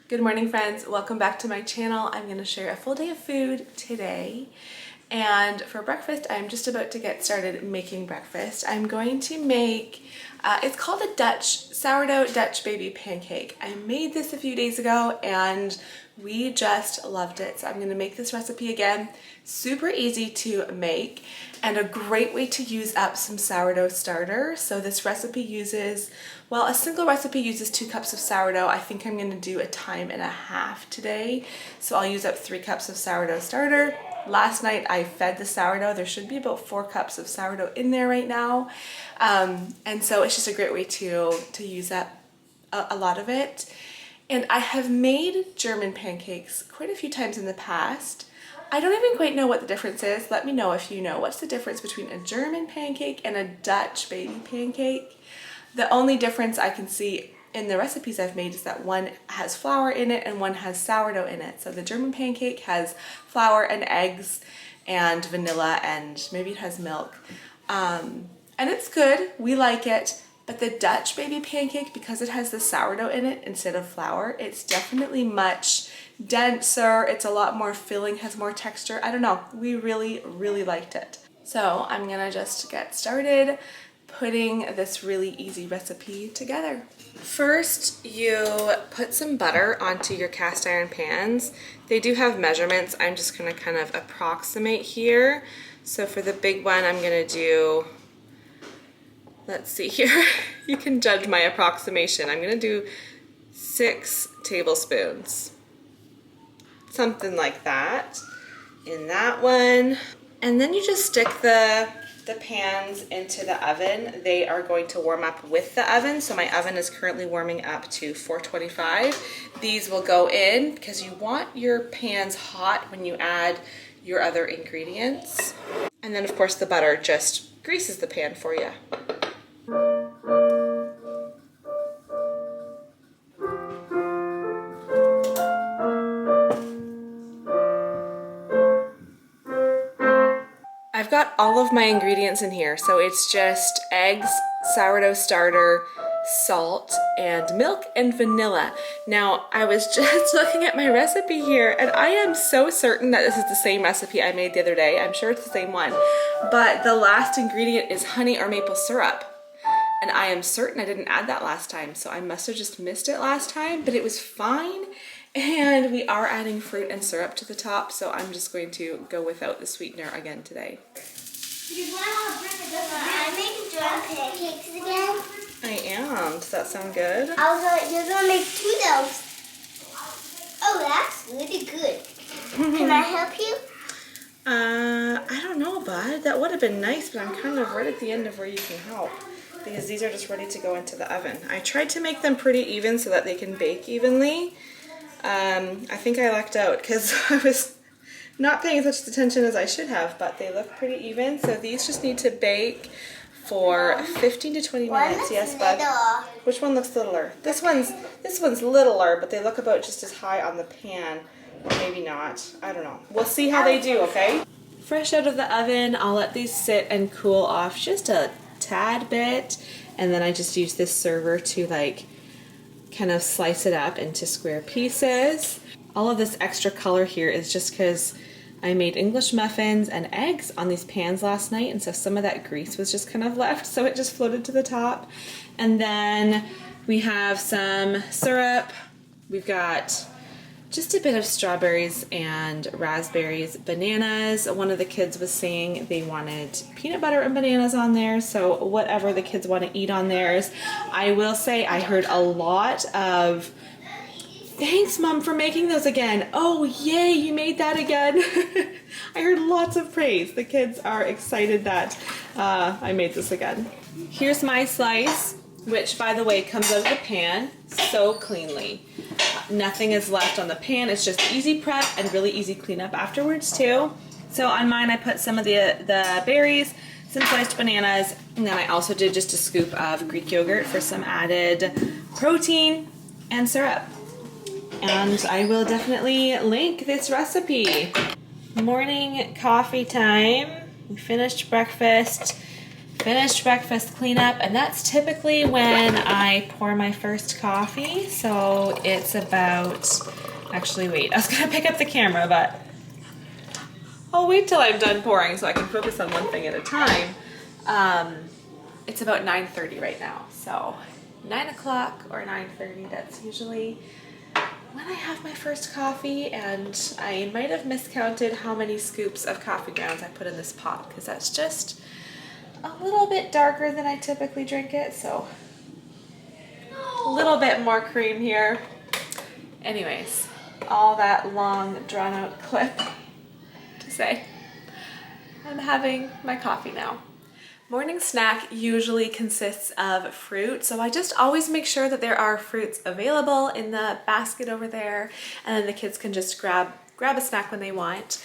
Good morning, friends. Welcome back to my channel. I'm going to share a full day of food today. And for breakfast, I'm just about to get started making breakfast. I'm going to make, it's called a sourdough Dutch baby pancake. I made this a few days ago and we just loved it. So I'm going to make this recipe again. Super easy to make and a great way to use up some sourdough starter. So this recipe uses, well, a single recipe uses 2 cups of sourdough. I think I'm going to do a time and a half today. So I'll use up 3 cups of sourdough starter. Last night I fed the sourdough. There should be about 4 cups of sourdough in there right now. And so it's just a great way to use up a lot of it. And I have made German pancakes quite a few times in the past. I don't even quite know what the difference is. Let me know if you know. What's the difference between a German pancake and a Dutch baby pancake? The only difference I can see in the recipes I've made is that one has flour in it and one has sourdough in it. So the German pancake has flour and eggs and vanilla and maybe it has milk. And it's good. We like it. But the Dutch baby pancake, because it has the sourdough in it instead of flour, it's definitely much denser. It's a lot more filling, has more texture. I don't know. We really, really liked it. So I'm gonna just get started putting this really easy recipe together. First, you put some butter onto your cast iron pans. They do have measurements. I'm just gonna kind of approximate here. So for the big one, I'm gonna do, let's see here. You can judge my approximation. I'm gonna do 6 tablespoons. Something like that in that one. And then you just stick the pans into the oven. They are going to warm up with the oven. So my oven is currently warming up to 425. These will go in because you want your pans hot when you add your other ingredients. And then of course the butter just greases the pan for you. I've got all of my ingredients in here, so it's just eggs, sourdough starter, salt, and milk and vanilla. Now, I was just looking at my recipe here, and I am so certain that this is the same recipe I made the other day. I'm sure it's the same one, but the last ingredient is honey or maple syrup. And I am certain I didn't add that last time, so I must have just missed it last time, but it was fine. And we are adding fruit and syrup to the top, so I'm just going to go without the sweetener again today. I'm making German pancakes again. I am. Does that sound good? You're gonna make 2 doughs. Oh, that's really good. Can I help you? I don't know, bud. That would have been nice, but I'm kind of right at the end of where you can help, because these are just ready to go into the oven. I tried to make them pretty even so that they can bake evenly. I think I lucked out because I was not paying as much attention as I should have, but they look pretty even. So these just need to bake for 15 to 20 minutes. Yes, bud. Which one looks littler? This one's littler, but they look about just as high on the pan, or maybe not. I don't know. We'll see how they do, okay? Fresh out of the oven, I'll let these sit and cool off just a tad bit, and then I just use this server to kind of slice it up into square pieces. All of this extra color here is just because I made English muffins and eggs on these pans last night, and so some of that grease was just kind of left, so it just floated to the top. And then we have some syrup. We've got just a bit of strawberries and raspberries, bananas. One of the kids was saying they wanted peanut butter and bananas on there, so whatever the kids want to eat on theirs. I will say I heard a lot of, "Thanks, Mom, for making those again. Oh, yay, you made that again." I heard lots of praise. The kids are excited that I made this again. Here's my slice, which, by the way, comes out of the pan so cleanly. Nothing is left on the pan. It's just easy prep and really easy cleanup afterwards too. So on mine I put some of the berries, some sliced bananas, and then I also did just a scoop of Greek yogurt for some added protein and syrup. And I will definitely link this recipe. Morning coffee time. We finished breakfast, finished breakfast cleanup, and that's typically when I pour my first coffee. So it's about, actually wait, I was gonna pick up the camera, but I'll wait till I'm done pouring so I can focus on one thing at a time. It's about 9:30 right now, so 9 o'clock or 9:30, that's usually when I have my first coffee, and I might have miscounted how many scoops of coffee grounds I put in this pot because that's just a little bit darker than I typically drink it, so a little bit more cream here. Anyways, all that long drawn out clip to say I'm having my coffee now. Morning snack usually consists of fruit, so I just always make sure that there are fruits available in the basket over there, and then the kids can just grab a snack when they want.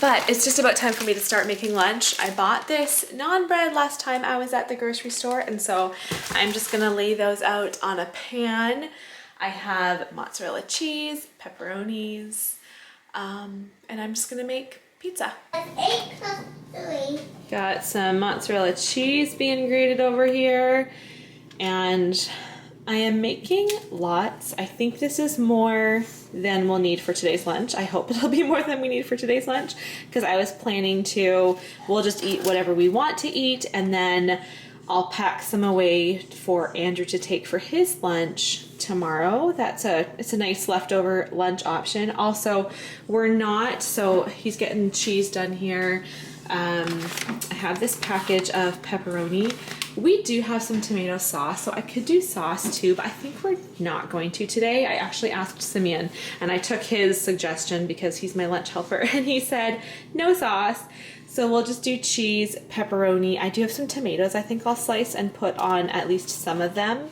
But it's just about time for me to start making lunch. I bought this naan bread last time I was at the grocery store, and so I'm just gonna lay those out on a pan. I have mozzarella cheese, pepperonis, and I'm just gonna make pizza. 8 plus 3. Got some mozzarella cheese being grated over here, and I am making lots. I think this is more than we'll need for today's lunch. I hope it'll be more than we need for today's lunch, because I was planning to, we'll just eat whatever we want to eat, and then I'll pack some away for Andrew to take for his lunch tomorrow. It's a nice leftover lunch option. Also, so he's getting cheese done here. I have this package of pepperoni. We do have some tomato sauce, so I could do sauce too, but I think we're not going to today. I actually asked Simeon, and I took his suggestion because he's my lunch helper, and he said no sauce. So we'll just do cheese, pepperoni. I do have some tomatoes I think I'll slice and put on at least some of them.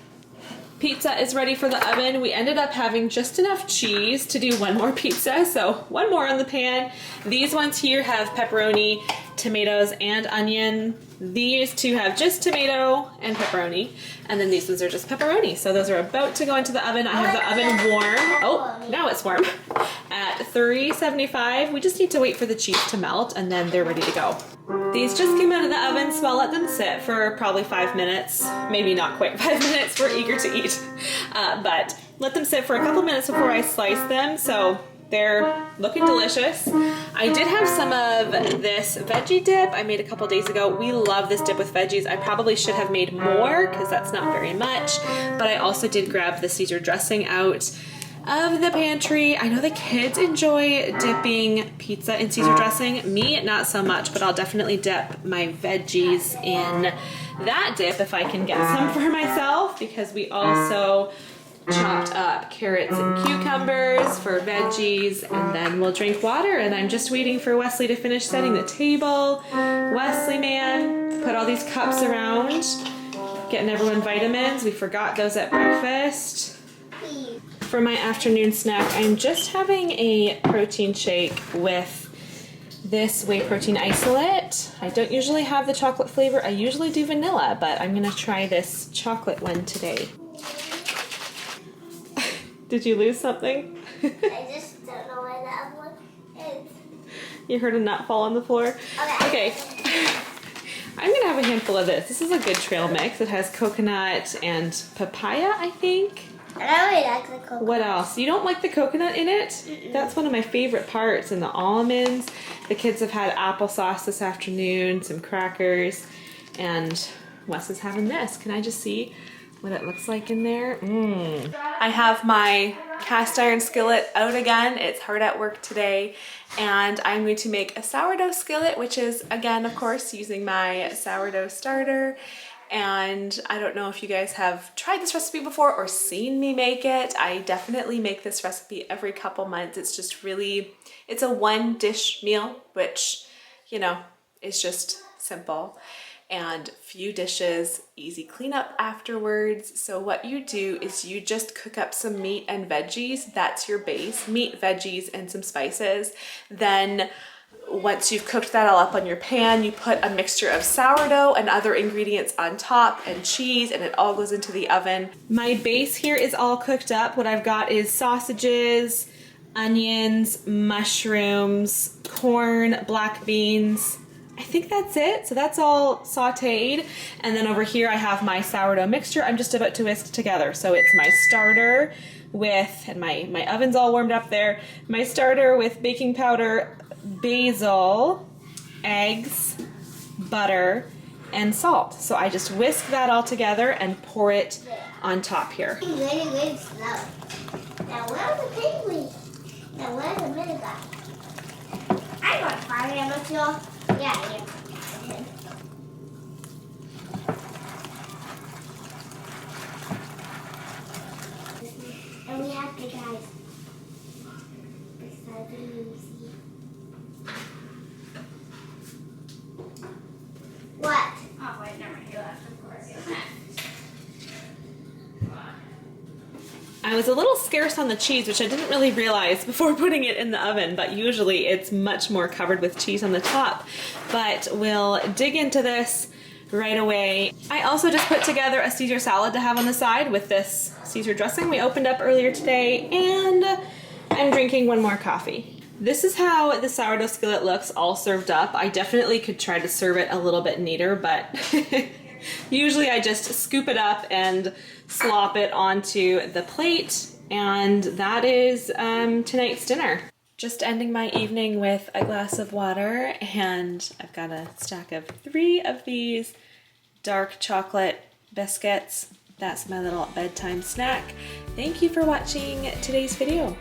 Pizza is ready for the oven. We ended up having just enough cheese to do one more pizza, so one more on the pan. These ones here have pepperoni, tomatoes, and onion. These two have just tomato and pepperoni, and then these ones are just pepperoni. So those are about to go into the oven. I have the oven warm. Oh, now it's warm. At 375. We just need to wait for the cheese to melt, and then they're ready to go. These just came out of the oven, so I'll let them sit for probably 5 minutes. Maybe not quite 5 minutes. We're eager to eat. But let them sit for a couple minutes before I slice them. So they're looking delicious. I did have some of this veggie dip I made a couple days ago. We love this dip with veggies. I probably should have made more because that's not very much. But I also did grab the Caesar dressing out of the pantry. I know the kids enjoy dipping pizza in Caesar dressing. Me, not so much, but I'll definitely dip my veggies in that dip if I can get some for myself, because we also chopped up carrots and cucumbers for veggies, and then we'll drink water. And I'm just waiting for Wesley to finish setting the table. Wesley, man, put all these cups around, getting everyone vitamins. We forgot those at breakfast. For my afternoon snack, I'm just having a protein shake with this whey protein isolate. I don't usually have the chocolate flavor. I usually do vanilla, but I'm gonna try this chocolate one today. Did you lose something? I just don't know where the other one is. You heard a nut fall on the floor? Okay. I'm gonna have a handful of this. This is a good trail mix. It has coconut and papaya, I think. I really like the coconut. What else? You don't like the coconut in it? Mm-mm. That's one of my favorite parts. And the almonds. The kids have had applesauce this afternoon, some crackers, and Wes is having this. Can I just see what it looks like in there? I have my cast iron skillet out again. It's hard at work today, and I'm going to make a sourdough skillet, which is, again, of course, using my sourdough starter. And I don't know if you guys have tried this recipe before or seen me make it. I definitely make this recipe every couple months. It's just really, it's a one dish meal, which, you know, is just simple. And few dishes, easy cleanup afterwards. So what you do is you just cook up some meat and veggies. That's your base, meat, veggies, and some spices. Then once you've cooked that all up on your pan, you put a mixture of sourdough and other ingredients on top and cheese, and it all goes into the oven. My base here is all cooked up. What I've got is sausages, onions, mushrooms, corn, black beans, I think that's it. So that's all sauteed. And then over here I have my sourdough mixture I'm just about to whisk together. So it's my starter with, and my oven's all warmed up there, my starter with baking powder, basil, eggs, butter, and salt. So I just whisk that all together and pour it on top here. Really, really slow. Now where's the penguin? Now where's the minute guy? I got fire damage, y'all. Yeah, yeah. And we have the guys beside the Lucy. What? Oh wait, never mind. You left, of course. I was a little scarce on the cheese, which I didn't really realize before putting it in the oven, but usually it's much more covered with cheese on the top. But we'll dig into this right away. I also just put together a Caesar salad to have on the side with this Caesar dressing we opened up earlier today, and I'm drinking one more coffee. This is how the sourdough skillet looks all served up. I definitely could try to serve it a little bit neater, but usually I just scoop it up and slop it onto the plate, and that is tonight's dinner. Just ending my evening with a glass of water, and I've got a stack of 3 of these dark chocolate biscuits. That's my little bedtime snack. Thank you for watching today's video.